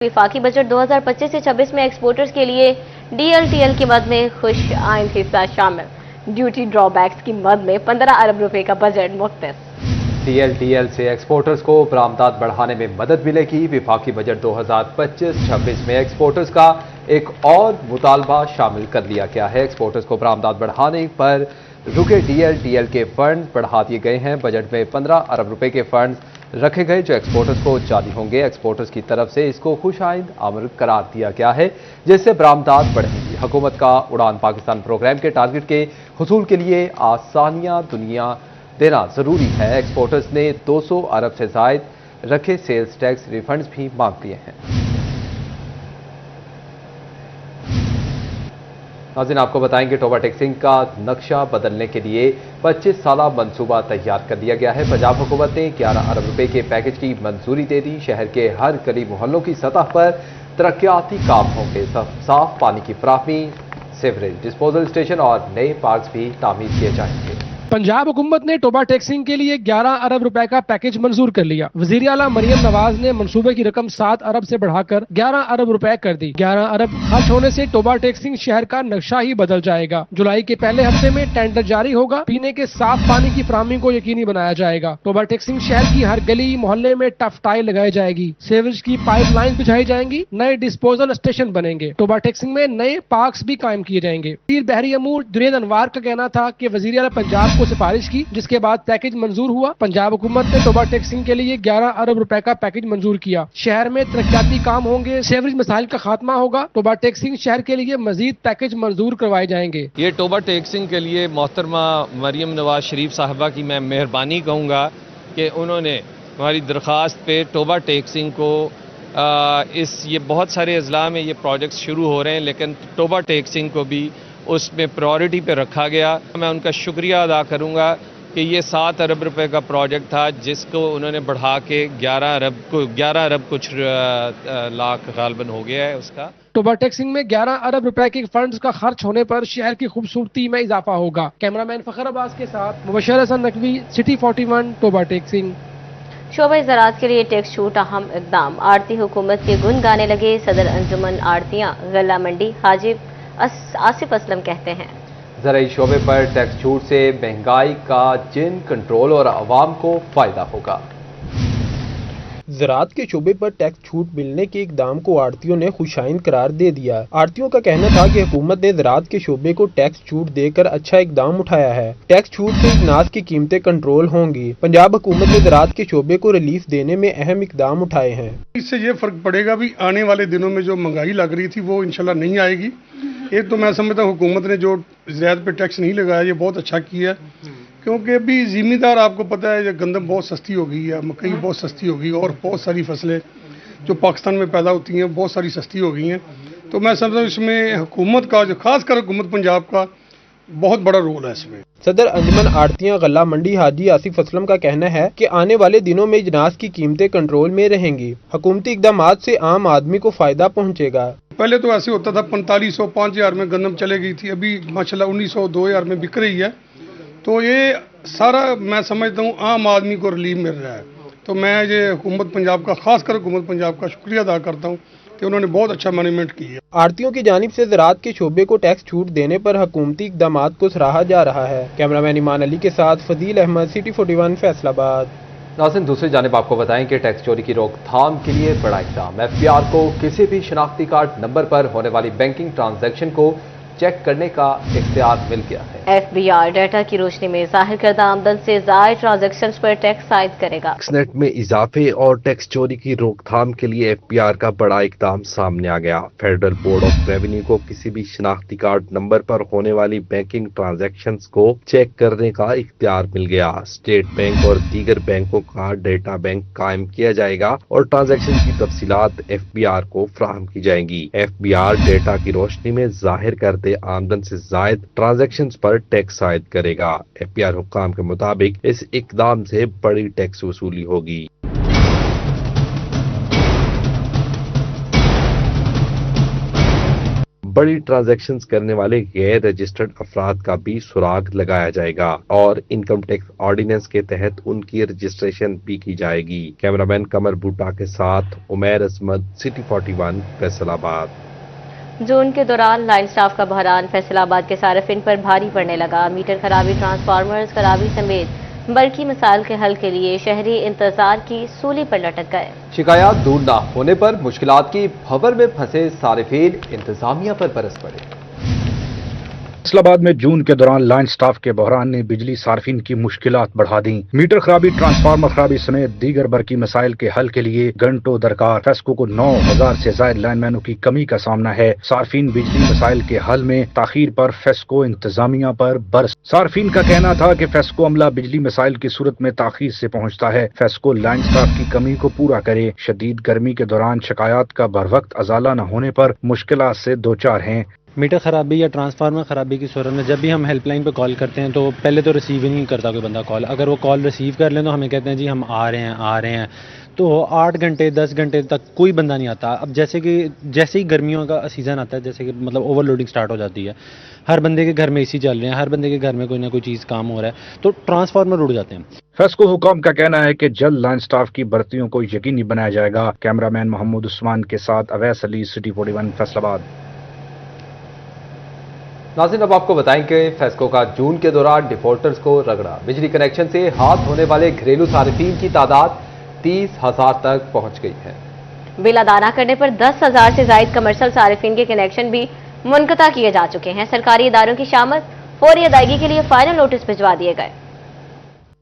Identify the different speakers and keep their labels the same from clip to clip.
Speaker 1: वफाकी बजट 2025 से 26 में एक्सपोर्टर्स के लिए DLTL की मद में खुश आइंद हिस्सा शामिल। ड्यूटी ड्रॉबैक्स की मद में 15 अरब रुपए का बजट मुख्तस।
Speaker 2: DLTL से एक्सपोर्टर्स को बरामदात बढ़ाने में मदद मिलेगी। वफाकी बजट 2025-26 में एक्सपोर्टर्स का एक और मुतालबा शामिल कर लिया गया है। एक्सपोर्टर्स को बरामदात बढ़ाने पर रुके DLTL के फंड बढ़ा दिए गए हैं। बजट में 15 अरब रुपए के फंड रखे गए जो एक्सपोर्टर्स को जारी होंगे। एक्सपोर्टर्स की तरफ से इसको खुश आइंद आमद करार दिया गया है, जिससे बरामदात बढ़ेंगी। हुकूमत का उड़ान पाकिस्तान प्रोग्राम के टारगेट के हुसूल के लिए आसानियां दुनिया देना जरूरी है। एक्सपोर्टर्स ने 200 अरब से जायद रखे सेल्स टैक्स रिफंड्स भी मांग लिए हैं। नाज़रीन, आपको बताएंगे टोबा टैक्सिंग का नक्शा बदलने के लिए 25 साला मंसूबा तैयार कर दिया गया है। पंजाब हुकूमत ने 11 अरब रुपए के पैकेज की मंजूरी दे दी। शहर के हर गली मोहल्लों की सतह पर तरक्याती काम होंगे। साफ पानी की फराहमी, सीवरेज डिस्पोजल स्टेशन और नए पार्क भी तामीर किए जाएंगे।
Speaker 3: पंजाब हुकूमत ने टोबा टैक्सिंग के लिए 11 अरब रुपए का पैकेज मंजूर कर लिया। वजीर आला मरियम नवाज ने मंसूबे की रकम 7 अरब से बढ़ाकर 11 अरब रुपए कर दी। 11 अरब खर्च होने से टोबा टैक्सिंग शहर का नक्शा ही बदल जाएगा। जुलाई के पहले हफ्ते में टेंडर जारी होगा। पीने के साफ पानी की फराहमी को यकीनी बनाया जाएगा। टोबा टैक्सिंग शहर की हर गली मोहल्ले में टफ टाइल लगाई जाएगी। सीवरेज की पाइपलाइन बिछाई जाएंगी। नए डिस्पोजल स्टेशन बनेंगे। टोबा टैक्सिंग में नए पार्क भी कायम किए जाएंगे। वजीर बहरी अमूर जुनैद अनवार का कहना था कि वजीर आला पंजाब को सिफारिश की, जिसके बाद पैकेज मंजूर हुआ। पंजाब हुकूमत ने टोबा टैक्सिंग के लिए 11 अरब रुपए का पैकेज मंजूर किया। शहर में तरक्याती काम होंगे। सीवरेज मसाइल का खात्मा होगा। टोबा टैक्सिंग शहर के लिए मजीद पैकेज मंजूर करवाए जाएंगे।
Speaker 4: ये टोबा टैक्सिंग के लिए मोहतरमा मरियम नवाज शरीफ साहिबा की मैं मेहरबानी कहूँगा कि उन्होंने हमारी दरख्वास्त पे टोबा टैक्सिंग को ये बहुत सारे अजला में ये प्रोजेक्ट्स शुरू हो रहे हैं, लेकिन टोबा टैक्सिंग को भी उसमें प्रायोरिटी पे रखा गया। मैं उनका शुक्रिया अदा करूंगा कि ये 7 अरब रुपए का प्रोजेक्ट था, जिसको उन्होंने बढ़ा के 11 अरब कुछ लाख गालबन हो गया है उसका।
Speaker 3: टोबा टैक्सिंग में 11 अरब रुपए के फंड्स का खर्च होने पर शहर की खूबसूरती में इजाफा होगा। कैमरामैन फखर अब्बास के साथ Mubashar Hasan Naqvi, city 41, Toba taxing.
Speaker 1: शोबे ज़राअत के लिए टैक्स छूट अहम इकदाम। आड़ती हुकूमत के गुन गाने लगे। सदर अंजुमन आड़तियां गल्ला मंडी हाजिब आसिफ असलम कहते हैं,
Speaker 2: ज़राई शोबे पर टैक्स छूट से महंगाई का जिन कंट्रोल और आवाम को फायदा होगा।
Speaker 5: ज़राअत के शोबे पर टैक्स छूट मिलने के इकदाम को आड़तियों ने खुशाइंद करार दे दिया। आड़तियों का कहना था कि हुकूमत ने ज़राअत के शोबे को टैक्स छूट देकर अच्छा इकदाम उठाया है। टैक्स छूट से अनाज की कीमतें कंट्रोल होंगी। पंजाब हुकूमत ने ज़राअत के शोबे को रिलीफ देने में अहम इकदाम उठाए हैं।
Speaker 6: इससे ये फर्क पड़ेगा भी आने वाले दिनों में जो महंगाई लग रही थी वो इंशाल्लाह नहीं आएगी। एक तो मैं समझता हूँ हुकूमत ने जो ज़राअत पे टैक्स नहीं लगाया ये बहुत अच्छा किया, क्योंकि अभी ज़िम्मेदार आपको पता है गंदम बहुत सस्ती हो गई है, मकई बहुत सस्ती हो गई और बहुत सारी फसलें जो पाकिस्तान में पैदा होती हैं बहुत सारी सस्ती हो गई हैं। तो मैं समझता हूँ इसमें हुकूमत का जो खासकर हुकूमत पंजाब का बहुत बड़ा रोल है इसमें।
Speaker 5: सदर अंजुमन आड़तियां गल्ला मंडी हाजी आसिफ असलम का कहना है कि आने वाले दिनों में अनाज की कीमतें कंट्रोल में रहेंगी। हुकूमती इक़दामात से आम आदमी को फायदा पहुँचेगा।
Speaker 6: पहले तो ऐसे होता था 4500 5000 में गंदम चले गई थी, अभी माशाल्लाह 1900 2000 में बिक रही है। तो ये सारा मैं समझता हूँ आम आदमी को रिलीफ मिल रहा है। तो मैं ये हुकूमत पंजाब का खासकर हुकूमत पंजाब का शुक्रिया अदा करता हूँ कि उन्होंने बहुत अच्छा मैनेजमेंट की है।
Speaker 5: आड़तियों की जानिब से ज़राअत के शोबे को टैक्स छूट देने पर हुकूमती इक़दामात को सराहा जा रहा है। कैमरामैन ईमान अली के साथ फजील अहमद, सिटी 41, फैसलाबाद।
Speaker 2: नाज़रीन, दूसरी जानिब आपको बताएं कि टैक्स चोरी की रोकथाम के लिए बड़ा इक़दाम। FBR को किसी भी शनाख्ती कार्ड नंबर पर होने वाली बैंकिंग ट्रांजैक्शन को चेक करने का इख्तियार मिल गया है।
Speaker 1: FBR डाटा की रोशनी में जाहिर करदा आमदन से ज़ायद ट्रांजैक्शंस पर टैक्स आयद करेगा।
Speaker 7: टैक्सनेट में इजाफे और टैक्स चोरी की रोकथाम के लिए FBR का बड़ा इकदाम सामने आ गया। फेडरल बोर्ड ऑफ रेवेन्यू को किसी भी शनाख्ती कार्ड नंबर पर होने वाली बैंकिंग ट्रांजैक्शंस को चेक करने का इख्तियार मिल गया। स्टेट बैंक और दीगर बैंकों का डेटा बैंक कायम किया जाएगा और ट्रांजैक्शन की तफसीलात FBR को फराहम की जाएंगी। FBR डेटा की रोशनी में जाहिर करते आमदन से जायद ट्रांजैक्शंस पर टैक्स आयद करेगा। FBR हुक्काम के मुताबिक इस इकदाम से बड़ी टैक्स वसूली होगी। बड़ी ट्रांजैक्शंस करने वाले गैर रजिस्टर्ड अफराद का भी सुराग लगाया जाएगा और इनकम टैक्स ऑर्डिनेंस के तहत उनकी रजिस्ट्रेशन भी की जाएगी। कैमरामैन कमर बूटा के साथ उमैर अजमत, सिटी 41, फैसलाबाद।
Speaker 1: जून के दौरान लाइन स्टाफ का बहरान फैसलाबाद के सार्फिन पर भारी पड़ने लगा। मीटर खराबी, ट्रांसफार्मर्स खराबी समेत बल्कि मसाइल के हल के लिए शहरी इंतजार की सूली पर लटक गए।
Speaker 2: शिकायत दूर न होने पर मुश्किलात की भंवर में फंसे सारिफीन इंतजामिया पर बरस पड़े।
Speaker 8: फैसलाबाद में जून के दौरान लाइन स्टाफ के बहरान ने बिजली सार्फिन की मुश्किलात बढ़ा दी। मीटर खराबी, ट्रांसफार्मर खराबी समेत दीगर बरकी मसाइल के हल के लिए घंटों दरकार। फेस्को को 9000 से ज्यादा लाइनमैनों की कमी का सामना है। सार्फिन बिजली मसाइल के हल में ताखीर पर फेस्को इंतजामिया पर बरस। सार्फिन का कहना था कि फेस्को अमला बिजली मसाइल की सूरत में ताखीर से पहुंचता है। फेस्को लाइन स्टाफ की कमी को पूरा करे। शदीद गर्मी के दौरान शिकायत का बर वक्त अजाला न होने पर मुश्किलात से दो चार हैं।
Speaker 9: मीटर खराबी या ट्रांसफार्मर खराबी की सूरत में जब भी हम हेल्पलाइन पे कॉल करते हैं तो पहले तो रिसीव ही नहीं करता कोई बंदा कॉल। अगर वो कॉल रिसीव कर लें तो हमें कहते हैं जी हम आ रहे हैं। तो 8 घंटे 10 घंटे तक कोई बंदा नहीं आता। अब जैसे ही गर्मियों का सीज़न आता है, जैसे कि मतलब ओवरलोडिंग स्टार्ट हो जाती है, हर बंदे के घर में एसी चल रहे हैं, हर बंदे के घर में कोई ना कोई चीज़ काम हो रहा है, तो ट्रांसफार्मर उड़ जाते हैं।
Speaker 8: फेस्को हुकाम का कहना है कि जल्द लाइन स्टाफ की भर्तियों को यकीनी बनाया जाएगा। कैमरामैन मोहम्मद उस्मान के साथ अवैस अली, सिटी 41, फैसलाबाद।
Speaker 2: नाज़रीन, अब आपको बताएं कि फेस्को का जून के दौरान डिफॉल्टर्स को रगड़ा। बिजली कनेक्शन से हाथ धोने वाले घरेलू सारिफीन की तादाद 30,000 तक पहुंच गई है।
Speaker 1: बिल अदा न करने पर 10,000 से ज्यादा कमर्शियल सारिफीन के कनेक्शन भी मुनक़ता किए जा चुके हैं। सरकारी इदारों की शामत फौरी अदायगी के लिए फाइनल नोटिस भिजवा दिए गए।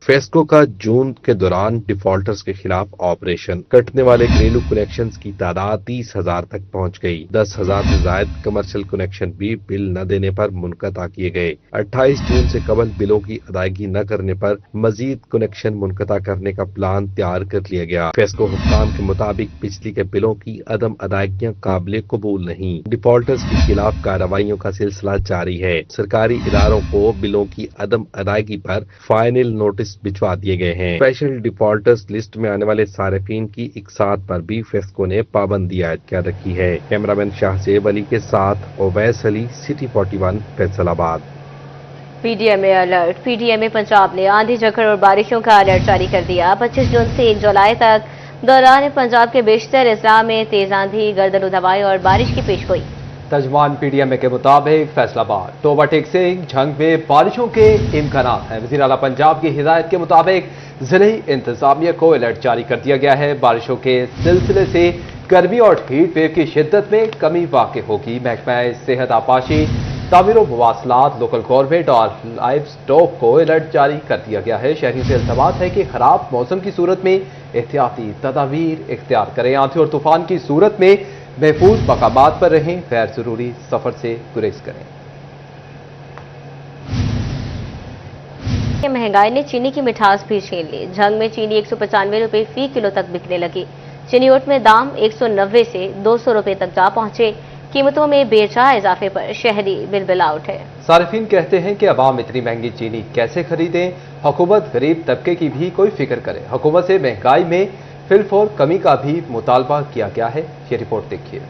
Speaker 7: फेस्को का जून के दौरान डिफॉल्टर्स के खिलाफ ऑपरेशन। कटने वाले घरेलू कनेक्शंस की तादाद 30,000 तक पहुंच गई। 10,000 से ज्यादा कमर्शियल कनेक्शन भी बिल न देने पर मुनक़ता किए गए। 28 जून से कबल बिलों की अदायगी न करने पर मजीद कनेक्शन मुनक़ता करने का प्लान तैयार कर लिया गया। फेस्को हुक्काम के मुताबिक बिजली के बिलों की अदम अदायगियां काबिल कबूल नहीं। डिफॉल्टर्स के खिलाफ कार्रवाइयों का सिलसिला जारी है। सरकारी इदारों को बिलों की अदम अदायगी पर फाइनल नोटिस भिजवा दिए गए हैं। स्पेशल डिफॉल्टर्स लिस्ट में आने वाले सारिफीन की इकसात पर भी फेस्को ने पाबंदी आयद कर रखी है। कैमरामैन शाहजेब अली के साथ Owais Ali, city 41, Faisalabad.
Speaker 1: PDMA alert. PDMA Punjab ने आंधी झक्कड़ और बारिशों का अलर्ट जारी कर दिया। 25 जून से 1 जुलाई तक दौरान पंजाब के बेशतर अजला में तेज आंधी, गर्दन हवाएं और बारिश की पेशगोई।
Speaker 2: तर्जमान पीडीएमए के मुताबिक फैसलाबाद, टोबा टेकसिंग, झंग में बारिशों के इम्कानात हैं। वज़ीर आला पंजाब की हिदायत के मुताबिक जिले इंतजामिया को अलर्ट जारी कर दिया गया है। बारिशों के सिलसिले से गर्मी और हीट वेव की शिद्दत में कमी वाक़ होगी। महकमा सेहत, आपाशी, तामीर व मवासलात, लोकल गवर्नमेंट और लाइव स्टॉक को अलर्ट जारी कर दिया गया है। शहरी से इल्तमास है कि खराब मौसम की सूरत में एहतियाती तदाबीर इख्तियार करें। आंधी और तूफान की सूरत में महफूज मकामात पर रहें। गैर जरूरी सफर से गुरेज करें।
Speaker 1: महंगाई ने चीनी की मिठास भी छीन ली। झंग में चीनी 195 रुपए फी किलो तक बिकने लगी। चीनी ओट में दाम 190 से 200 रुपए तक जा पहुंचे। कीमतों में बेजा इजाफे पर शहरी बिलबिला उठे।
Speaker 2: सारिफीन कहते हैं कि अवाम इतनी महंगी चीनी कैसे खरीदें। हुकूमत गरीब तबके की भी कोई फिक्र करे। हुकूमत से महंगाई में फिलफोर कमी का भी मुतालबा किया गया है। ये रिपोर्ट देखिए।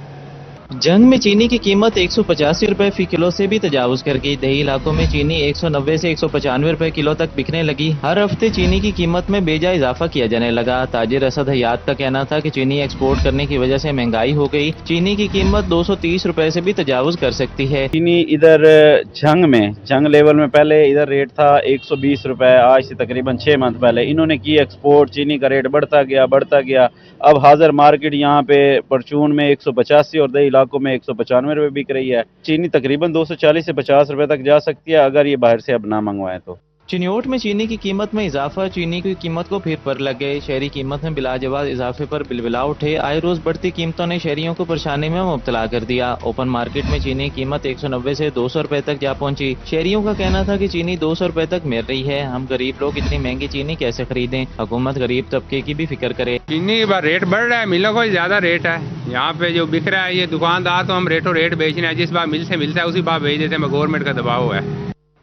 Speaker 10: जंग में चीनी की कीमत 185 रुपए फी किलो से भी तजावुज कर गई। देही इलाकों में चीनी 190 से 195 रुपए किलो तक बिकने लगी। हर हफ्ते चीनी की कीमत में बेजा इजाफा किया जाने लगा। ताजिर असद हयात का कहना था कि चीनी एक्सपोर्ट करने की वजह से महंगाई हो गई। चीनी की कीमत 230 रुपए से भी तजावुज कर सकती है।
Speaker 11: चीनी इधर जंग लेवल में पहले इधर रेट था 120 रुपए। आज से तकरीबन 6 मंथ पहले इन्होंने की एक्सपोर्ट। चीनी का रेट बढ़ता गया। अब हाजिर मार्केट यहाँ पे परचून में 185 और दही इलाकों में 195 रुपए बिक रही है। चीनी तकरीबन 240 से 50 रुपए तक जा सकती है अगर ये बाहर से अब ना मंगवाएं तो।
Speaker 10: चिन्योट में चीनी की कीमत में इजाफा चीनी की कीमत को फिर पर लग गए। शहरी कीमत में बिलाजवाब इजाफे पर बिलबिला उठे। आए रोज बढ़ती कीमतों ने शहरियों को परेशानी में मुब्तला कर दिया। ओपन मार्केट में चीनी की कीमत 190 से 200 रुपए तक जा पहुंची। शहरियों का कहना था कि चीनी 200 रुपए तक मिल रही है। हम गरीब लोग इतनी महंगी चीनी कैसे खरीदें। हुकूमत गरीब तबके की भी फिक्र करे।
Speaker 12: चीनी का रेट बढ़ रहा है, मिलों को ज्यादा रेट है। यहाँ पे जो बिक रहा है ये दुकानदार तो हम रेट बेच रहे हैं। जिस बार मिल से मिलता है उसी बार बेच देते हैं। गवर्नमेंट का दबाव है।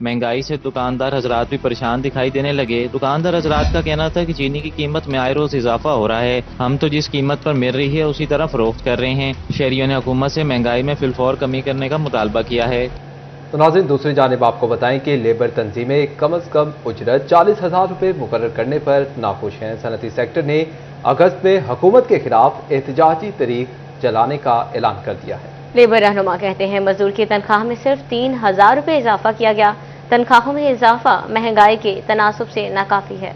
Speaker 10: महंगाई से दुकानदार हजरात भी परेशान दिखाई देने लगे। दुकानदार हजरात का कहना था कि चीनी की कीमत में आए रोज इजाफा हो रहा है, हम तो जिस कीमत पर मिल रही है उसी तरह फरोख्त कर रहे हैं। शहरियों ने हुकूमत से महंगाई में फिलफौर कमी करने का मुतालबा किया है।
Speaker 2: तो नाज़रीन, दूसरी जानिब आपको बताएं कि लेबर तंजीमें कम अज़ कम उजरत 40,000 रुपये मुकर्रर करने पर नाखुश हैं। सनती सेक्टर ने अगस्त में हुकूमत के खिलाफ एहतजाजी तहरीक चलाने का ऐलान कर दिया है।
Speaker 1: लेबर रहनुमा कहते हैं मजदूर की तनख्वाह में सिर्फ 3,000 रुपये इजाफा किया गया। तनख्वाहों में इजाफा महंगाई के तनासुब से नाकाफी है।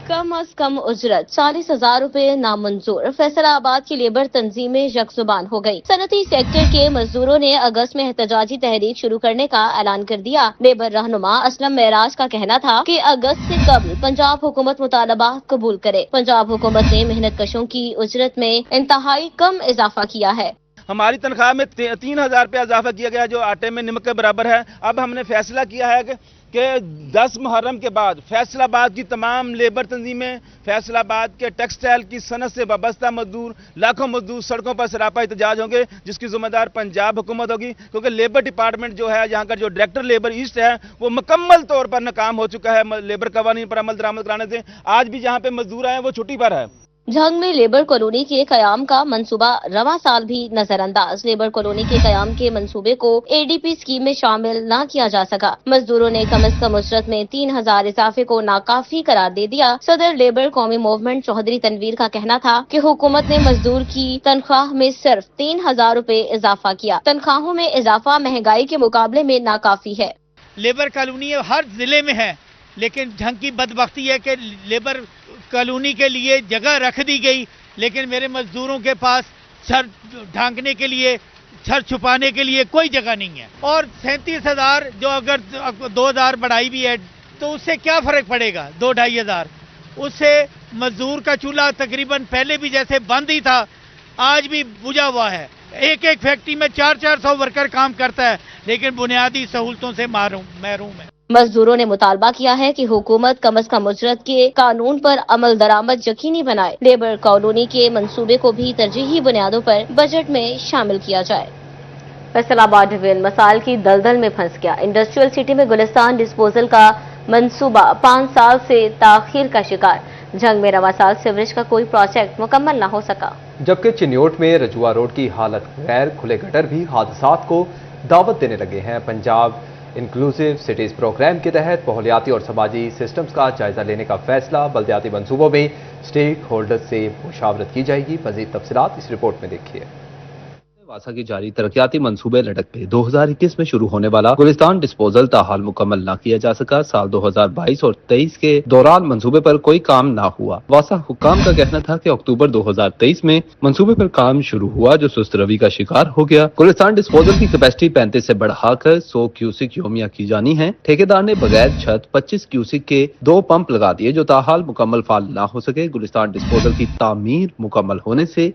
Speaker 1: कम अज कम उजरत 40,000 रुपये नामंजूर। फैसलाबाद की लेबर तंजीमें यकजुबान हो गई। सनती सेक्टर के मजदूरों ने अगस्त में एहतजाजी तहरीक शुरू करने का ऐलान कर दिया। लेबर रहनुमा असलम मेराज का कहना था कि अगस्त से कबल पंजाब हुकूमत मुतालबा कबूल करे। पंजाब हुकूमत ने मेहनत कशों की उजरत में इंतहाई कम इजाफा किया है।
Speaker 13: हमारी तनख्वाह में 3,000 रुपया इजाफा किया गया, जो आटे में नमक के बराबर है। अब हमने फैसला किया है कि 10 मुहर्रम के बाद फैसलाबाद की तमाम लेबर तंजीमें, फैसलाबाद के टेक्सटाइल की सनत से वाबस्ता मजदूर, लाखों मजदूर सड़कों पर सरापा एहतजाज होंगे, जिसकी जिम्मेदार पंजाब हुकूमत होगी। क्योंकि लेबर डिपार्टमेंट जो है, यहाँ का जो डायरेक्टर लेबर ईस्ट है, वो मुकम्मल तौर पर नाकाम हो चुका है लेबर कवानीन पर अमल दरामद कराने से। आज भी जहाँ पे मजदूर आए वो छुट्टी पर है।
Speaker 1: झंग में लेबर कॉलोनी के कयाम का मंसूबा रवा साल भी नजरअंदाज। लेबर कॉलोनी के कयाम के मंसूबे को एडीपी स्कीम में शामिल न किया जा सका। मजदूरों ने कम अज कम उजरत में 3,000 इजाफे को नाकाफी करार दे दिया। सदर लेबर कौमी मूवमेंट चौधरी तनवीर का कहना था कि हुकूमत ने मजदूर की तनख्वाह में सिर्फ 3,000 रुपए इजाफा किया। तनख्वाहों में इजाफा महंगाई के मुकाबले में नाकाफी है।
Speaker 14: लेबर कॉलोनी हर जिले में है, लेकिन झंग की बदबख्ती है कि लेबर कॉलोनी के लिए जगह रख दी गई, लेकिन मेरे मजदूरों के पास सर ढांकने के लिए, सर छुपाने के लिए कोई जगह नहीं है। और 37,000 जो अगर 2,000 बढ़ाई भी है तो उससे क्या फर्क पड़ेगा? 2-2.5 हज़ार उससे मजदूर का चूल्हा तकरीबन पहले भी जैसे बंद ही था, आज भी बुझा हुआ है। एक फैक्ट्री में 400 वर्कर काम करता है, लेकिन बुनियादी सहूलतों से महरूम है।
Speaker 1: मजदूरों ने मुतालबा किया है कि हुकूमत कम अज कम उजरत के कानून पर अमल दरामद यकीनी बनाए। लेबर कॉलोनी के मंसूबे को भी तरजीही बुनियादों पर बजट में शामिल किया जाए। फैसलाबाद डिवीजन मसाइल की दलदल में फंस गया। इंडस्ट्रियल सिटी में गुलिस्तान डिस्पोजल का मंसूबा 5 साल से ताखीर का शिकार। झंग में रवा साल सीवरेज का कोई प्रोजेक्ट मुकम्मल न हो सका,
Speaker 2: जबकि चिन्योट में रजुआ रोड की हालत गैर खुले गटर भी हादसात को दावत देने लगे हैं। पंजाब इंक्लूसिव सिटीज प्रोग्राम के तहत माहौलियाती और समाजी सिस्टम्स का जायजा लेने का फैसला। बल्दियाती मंसूबों में स्टेक होल्डर्स से मुशावरत की जाएगी। मजीद तफसीलात इस रिपोर्ट में देखिए। वासा की जारी तरक्याती मंसूबे लटक पे 2021 में शुरू होने वाला गुलिस्तान डिस्पोजल ताहाल मुकम्मल न किया जा सका। साल 2022 और 23 के दौरान मंसूबे पर कोई काम ना हुआ। वासा हुक्काम का कहना था कि अक्टूबर 2023 में मंसूबे पर काम शुरू हुआ, जो सुस्त रवि का शिकार हो गया। गुलिस्तान डिस्पोजल की कैपेसिटी 35 से बढ़ाकर 100 क्यूसिक योमिया की जानी है। ठेकेदार ने बगैर छत 25 क्यूसिक के 2 पंप लगा दिए, जो ताहाल मुकम्मल फाल ना हो सके। गुलिस्तान डिस्पोजल की तामीर मुकम्मल होने से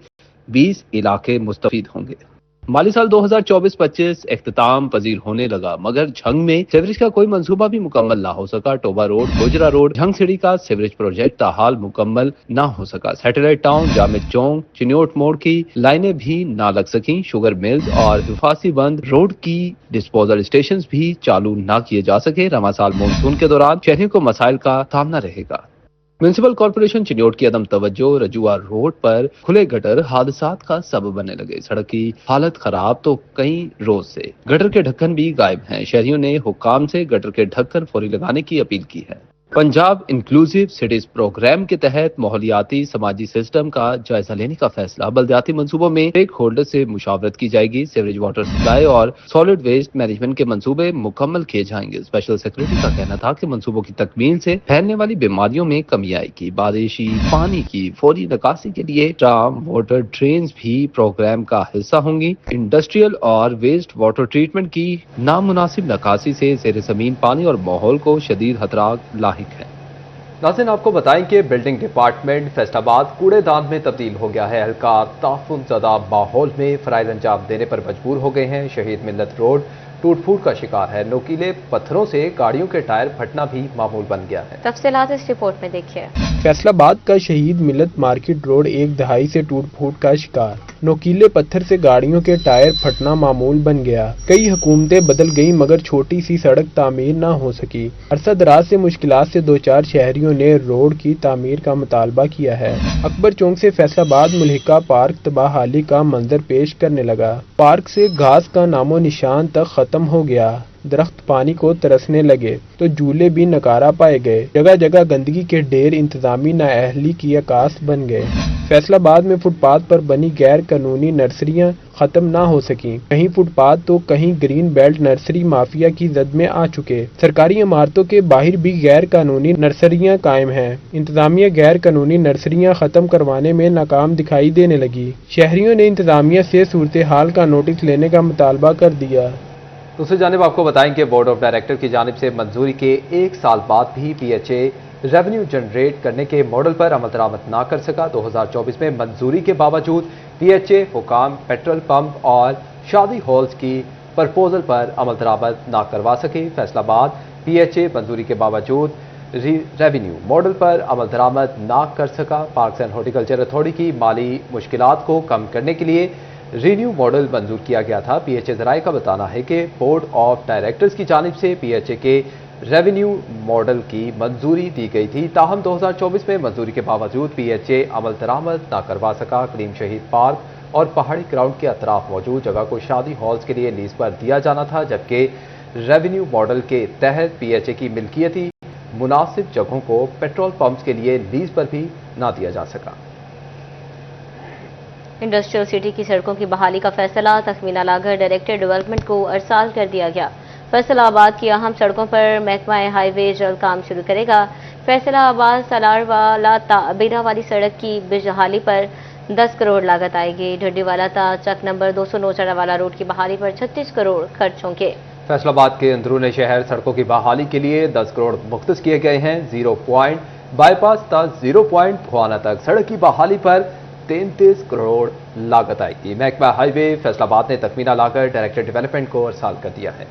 Speaker 2: 20 इलाके मुस्तफीद होंगे। माली साल 2024-25 इख्तिताम पजीर होने लगा, मगर झंग में सीवरेज का कोई मंसूबा भी मुकम्मल ना हो सका। टोबा रोड, गुजरा रोड, झंग सिटी का सीवरेज प्रोजेक्ट ताहाल मुकम्मल ना हो सका। सैटेलाइट टाउन, जामे चौक, चिन्योट मोड़ की लाइनें भी ना लग सकी। शुगर मिल्स और हिफाजी बंद रोड की डिस्पोजल स्टेशन भी चालू ना किए जा सके। रवा साल मानसून के दौरान शहरियों को मसाइल का सामना रहेगा। म्यूनिसिपल कॉर्पोरेशन चिन्योट की अदम तवज्जो रजुआ रोड पर खुले गटर हादसात का सबब बनने लगे। सड़क की हालत खराब तो कई रोज से गटर के ढक्कन भी गायब हैं। शहरियों ने हुक्काम से गटर के ढक्कन फौरी लगाने की अपील की है। पंजाब इंक्लूसिव सिटीज प्रोग्राम के तहत माहौलियाती समाजी सिस्टम का जायजा लेने का फैसला। बल्दियाती मंसूबों में स्टेक होल्डर से मुशावरत की जाएगी। सीवरेज वाटर सप्लाई और सॉलिड वेस्ट मैनेजमेंट के मंसूबे मुकम्मल किए जाएंगे। स्पेशल सेक्रेटरी का कहना था कि मंसूबों की तकमील से फैलने वाली बीमारियों में कमी आएगी। बारिशी पानी की फौरी निकासी के लिए ट्राम वाटर ड्रेन्स भी प्रोग्राम का हिस्सा होंगी। इंडस्ट्रियल और वेस्ट वाटर ट्रीटमेंट की नामुनासिब निकासी से ज़ेर ज़मीन पानी और माहौल को शदीद खतरात लाहिक है। नाज़रीन, आपको बताएं कि बिल्डिंग डिपार्टमेंट फैसलाबाद कूड़ेदान में तब्दील हो गया है। एहलकार ताफुन ज़दा माहौल में फ़राइज़ अंजाम देने पर मजबूर हो गए हैं। शहीद मिल्लत रोड, टूट फूट का शिकार है। नोकीले पत्थरों से गाड़ियों के टायर फटना भी मामूल बन गया है।
Speaker 1: तफसीलात इस रिपोर्ट में देखिए।
Speaker 5: फैसलाबाद का शहीद मिलत मार्केट रोड एक दहाई से टूट फूट का शिकार। नोकीले पत्थर से गाड़ियों के टायर फटना मामूल बन गया। कई हुकूमतें बदल गई मगर छोटी सी सड़क तामीर न हो सकी। अरसा दराज से मुश्किलात से दो चार शहरियों ने रोड की तामीर का मुतालबा किया है। अकबर चौक से फैसलाबाद मुल्हिका पार्क तबाहाली का मंजर पेश करने लगा। पार्क से घास का नामो निशान तक खत्म हो गया। दरख्त पानी को तरसने लगे तो झूले भी नकारा पाए गए। जगह जगह गंदगी के ढेर इंतजामी नाअहली की अकास बन गए। फैसलाबाद में फुटपाथ पर बनी गैर कानूनी नर्सरियां खत्म ना हो सकी। कहीं फुटपाथ तो कहीं ग्रीन बेल्ट नर्सरी माफिया की जद में आ चुके। सरकारी इमारतों के बाहर भी गैर कानूनी नर्सरियां कायम हैं। इंतजामिया गैर कानूनी नर्सरियां खत्म करवाने में नाकाम दिखाई देने लगी। शहरियों ने इंतजामिया से सूरत हाल का नोटिस लेने का मुतालबा कर दिया।
Speaker 2: दूसरी जानिब आपको बताएं कि बोर्ड ऑफ डायरेक्टर की जानिब से मंजूरी के एक साल बाद भी पीएचए रेवेन्यू जनरेट करने के मॉडल पर अमल दरामद ना कर सका। 2024 में मंजूरी के बावजूद पीएचए हुकाम पेट्रोल पंप और शादी हॉल्स की प्रपोजल पर अमल दरामद ना करवा सके। फैसलाबाद पीएचए मंजूरी के बावजूद रेवेन्यू मॉडल पर अमल दरामद ना कर सका। पार्क्स एंड हॉर्टिकल्चर अथॉरिटी की माली मुश्किलात को कम करने के लिए रिन्यू मॉडल मंजूर किया गया था। पीएचए जराये का बताना है कि बोर्ड ऑफ डायरेक्टर्स की जानिब से पीएचए के रेवेन्यू मॉडल की मंजूरी दी गई थी। ताहम 2024 में मंजूरी के बावजूद पीएचए अमल दरामद ना करवा सका। करीम शहीद पार्क और पहाड़ी ग्राउंड के अतराफ मौजूद जगह को शादी हॉल्स के लिए लीज पर दिया जाना था, जबकि रेवेन्यू मॉडल के तहत पीएचए की मिल्कियती मुनासिब जगहों को पेट्रोल पंप्स के लिए लीज पर भी ना दिया जा सका।
Speaker 1: इंडस्ट्रियल सिटी की सड़कों की बहाली का फैसला तखमीना लाकर डायरेक्टर डेवलपमेंट को अरसाल कर दिया गया। फैसलाबाद की अहम सड़कों पर महकमा हाईवे जल्द काम शुरू करेगा। फैसलाबाद सलारवाला बेरा वाली सड़क की बहाली पर 10 करोड़ लागत आएगी। ढड्डीवाला चक नंबर 209 चढ़ावाला रोड की बहाली पर 36 करोड़ खर्च होंगे।
Speaker 2: फैसलाबाद के अंदरूनी शहर सड़कों की बहाली के लिए 10 करोड़ मुख्तस किए गए हैं। 0 पॉइंट बाईपास तक 0 पॉइंट भुआना तक सड़क की बहाली पर 33 करोड़ लागत आएगी। महकमा हाईवे फैसलाबाद ने तखमीना लाकर डायरेक्टर डेवलपमेंट को अरसाल कर दिया है।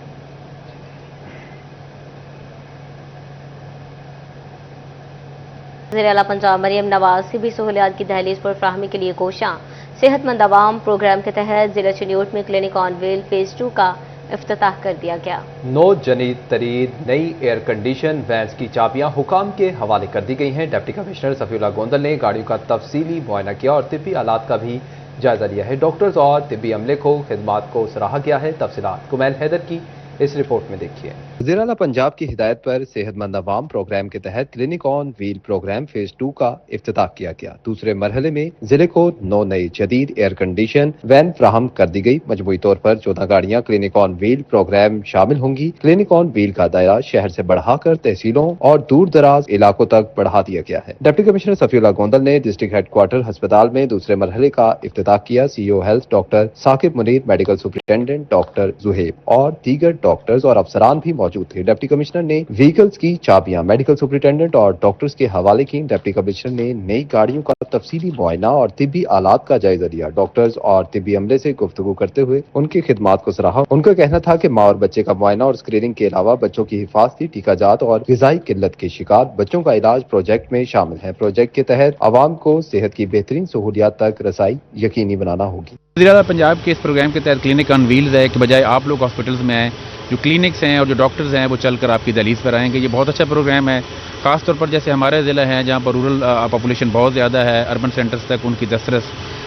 Speaker 1: वज़ीर-ए-आला पंजाब मरियम नवाज की भी सहूलियात की दहलीज पर फराहमी के लिए कोशियां। सेहतमंद आवाम प्रोग्राम के तहत जिला चिन्योट में क्लिनिक ऑन व्हील फेज 2 का इफ्तिताह कर दिया गया।
Speaker 2: 9 जनीद तरीन नई एयर कंडीशन वैन्स की चाबियां हुकाम के हवाले कर दी गई हैं। डिप्टी कमिश्नर सफीउल्लाह गोंदल ने गाड़ियों का तफसीली मुआयना किया और तिब्बी आलात का भी जायजा लिया है। डॉक्टर्स और तिब्बी अमले को खिदमात को सराहा गया है। तफसीलात कुमैल हैदर की इस रिपोर्ट में देखिए। वज़ीर-ए-आला पंजाब की हिदायत पर सेहतमंद अवाम प्रोग्राम के तहत clinic on wheel programme phase 2 का इफ्तिताह किया गया। दूसरे मरहले में जिले को 9 नई जदीद एयर कंडीशन वैन फ्राहम कर दी गई। मजमूई तौर पर 14 गाड़ियां क्लिनिक ऑन व्हील प्रोग्राम शामिल होंगी। क्लिनिक ऑन व्हील का दायरा शहर से बढ़ाकर तहसीलों और दूर दराज इलाकों तक बढ़ा दिया गया है। डिप्टी कमिश्नर सफीउल्लाह गोंदल ने डिस्ट्रिक्ट हेडक्वार्टर अस्पताल में दूसरे मरहले का इफ्तिताह किया। CEO health doctor Saqib Munir, medical superintendent doctor Zuhaib और दीगर डॉक्टर्स और अफसरान भी मौजूद थे। डिप्टी कमिश्नर ने व्हीकल्स की चाबियां मेडिकल सुपरिटेंडेंट और डॉक्टर्स के हवाले की। डिप्टी कमिश्नर ने नई गाड़ियों का तफसीली मुआयना और तिब्बी आलात का जायजा लिया। डॉक्टर्स और तिब्बी अमले से गुफ्तगू करते हुए उनकी खिदमात को सराहा। उनका कहना था कि माँ और बच्चे का मुआयना और स्क्रीनिंग के अलावा बच्चों की हिफाजती, टीकाजात और ग़िज़ाई किल्लत के शिकार बच्चों का इलाज प्रोजेक्ट में शामिल है। प्रोजेक्ट के तहत आवाम को सेहत की बेहतरीन सहूलियात तक रसाई यकीनी बनाना होगी।
Speaker 15: वज़ीर-ए-आला पंजाब के इस प्रोग्राम के तहत क्लिनिक ऑन व्हील्स है कि बजाय आप लोग हॉस्पिटल्स में आए, जो क्लिनिक्स हैं और जो डॉक्टर्स हैं वो चलकर आपकी दहलीज पर आएंगे। ये बहुत अच्छा प्रोग्राम है। खासतौर पर जैसे हमारे ज़िला है जहाँ पर रूरल पॉपुलेशन बहुत ज़्यादा है, अर्बन सेंटर्स तक उनकी दस्तरस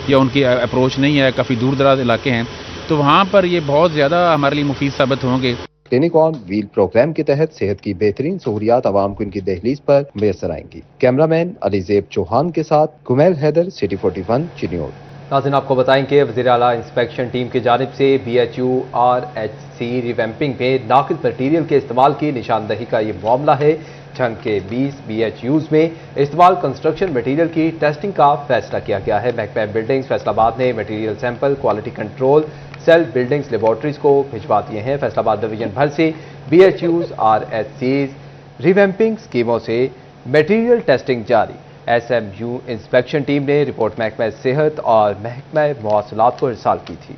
Speaker 15: या उनकी अप्रोच नहीं है, काफ़ी दूर दराज इलाके हैं, तो वहाँ पर ये बहुत ज़्यादा हमारे लिए मुफीद साबित होंगे।
Speaker 2: क्लिनिक ऑन व्हील प्रोग्राम के तहत सेहत की बेहतरीन सहूलियात आवाम को इनकी दहलीज पर मैसर आएंगी। कैमरामैन अलीजेब चौहान के साथ कुमैल हैदर, सिटी 41 चिन्योट। नाज़रीन आपको बताएं कि वज़ीर-ए-आला इंस्पेक्शन टीम की जानिब से BHU-RHC रिवैम्पिंग में नाकिस मटीरियल के इस्तेमाल की निशानदही का ये मामला है। जंग के 20 BHUs में इस्तेमाल कंस्ट्रक्शन मटीरियल की टेस्टिंग का फैसला किया गया है। महकमा बिल्डिंग्स फैसलाबाद ने material sample quality control cell buildings laboratories को भिजवा दिए हैं। फैसलाबाद डिवीजन भर से BHUs-RHCs रिवैम्पिंग स्कीमों से मटीरियल टेस्टिंग जारी। SMU इंस्पेक्शन टीम ने रिपोर्ट महकमा सेहत और महकमा मवासलात को इरसाल की थी।